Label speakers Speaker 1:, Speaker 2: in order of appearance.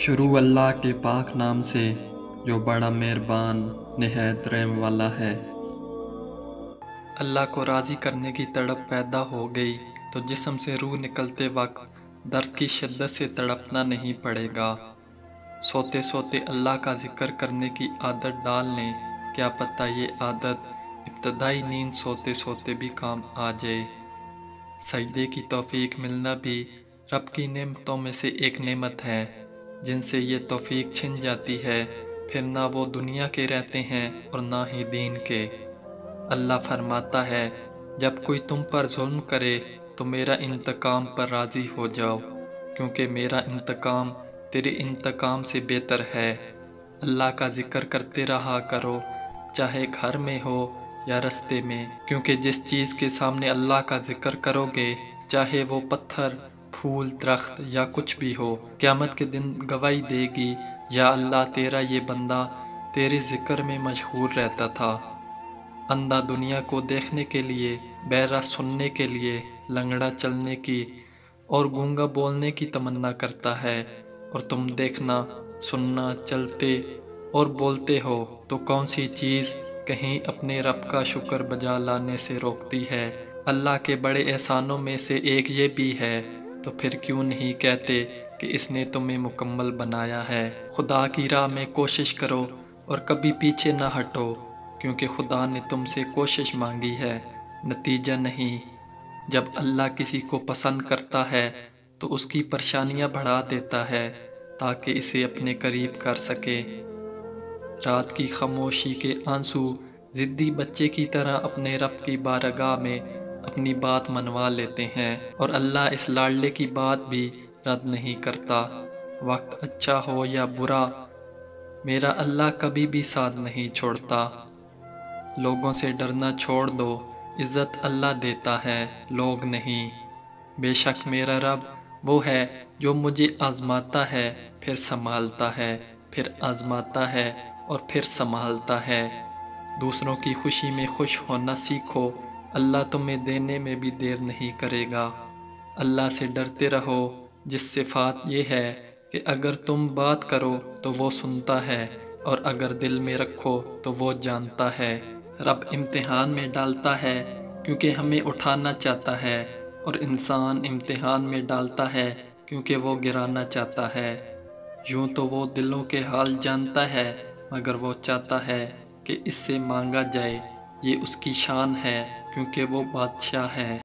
Speaker 1: شروع اللہ کے پاک نام سے جو بڑا مہربان نہایت رحم والا ہے۔ اللہ کو راضی کرنے کی تڑپ پیدا ہو گئی تو جسم سے روح نکلتے وقت درد کی شدت سے تڑپنا نہیں پڑے گا۔ سوتے سوتے اللہ کا ذکر کرنے کی عادت ڈال لیں، کیا پتہ یہ عادت ابتدائی نیند سوتے سوتے بھی کام آ جائے۔ سجدے کی توفیق ملنا بھی رب کی نعمتوں میں سے ایک نعمت ہے۔ جن سے یہ توفیق چھن جاتی ہے پھر نہ وہ دنیا کے رہتے ہیں اور نہ ہی دین کے۔ اللہ فرماتا ہے، جب کوئی تم پر ظلم کرے تو میرا انتقام پر راضی ہو جاؤ، کیونکہ میرا انتقام تیرے انتقام سے بہتر ہے۔ اللہ کا ذکر کرتے رہا کرو، چاہے گھر میں ہو یا رستے میں، کیونکہ جس چیز کے سامنے اللہ کا ذکر کرو گے، چاہے وہ پتھر، پھول، درخت یا کچھ بھی ہو، قیامت کے دن گواہی دے گی، یا اللہ تیرا یہ بندہ تیرے ذکر میں مشغول رہتا تھا۔ اندھا دنیا کو دیکھنے کے لیے، بہرا سننے کے لیے، لنگڑا چلنے کی اور گونگا بولنے کی تمنا کرتا ہے، اور تم دیکھنا، سننا، چلتے اور بولتے ہو تو کون سی چیز کہیں اپنے رب کا شکر بجا لانے سے روکتی ہے؟ اللہ کے بڑے احسانوں میں سے ایک یہ بھی ہے، تو پھر کیوں نہیں کہتے کہ اس نے تمہیں مکمل بنایا ہے۔ خدا کی راہ میں کوشش کرو اور کبھی پیچھے نہ ہٹو، کیونکہ خدا نے تم سے کوشش مانگی ہے، نتیجہ نہیں۔ جب اللہ کسی کو پسند کرتا ہے تو اس کی پریشانیاں بڑھا دیتا ہے تاکہ اسے اپنے قریب کر سکے۔ رات کی خاموشی کے آنسو ضدی بچے کی طرح اپنے رب کی بارگاہ میں اپنی بات منوا لیتے ہیں، اور اللہ اس لاڈلے کی بات بھی رد نہیں کرتا۔ وقت اچھا ہو یا برا، میرا اللہ کبھی بھی ساتھ نہیں چھوڑتا۔ لوگوں سے ڈرنا چھوڑ دو، عزت اللہ دیتا ہے، لوگ نہیں۔ بے شک میرا رب وہ ہے جو مجھے آزماتا ہے، پھر سنبھالتا ہے، پھر آزماتا ہے اور پھر سنبھالتا ہے۔ دوسروں کی خوشی میں خوش ہونا سیکھو، اللہ تمہیں دینے میں بھی دیر نہیں کرے گا۔ اللہ سے ڈرتے رہو، جس صفات یہ ہے کہ اگر تم بات کرو تو وہ سنتا ہے، اور اگر دل میں رکھو تو وہ جانتا ہے۔ رب امتحان میں ڈالتا ہے کیونکہ ہمیں اٹھانا چاہتا ہے، اور انسان امتحان میں ڈالتا ہے کیونکہ وہ گرانا چاہتا ہے۔ یوں تو وہ دلوں کے حال جانتا ہے، مگر وہ چاہتا ہے کہ اس سے مانگا جائے۔ یہ اس کی شان ہے کیونکہ وہ بادشاہ ہے۔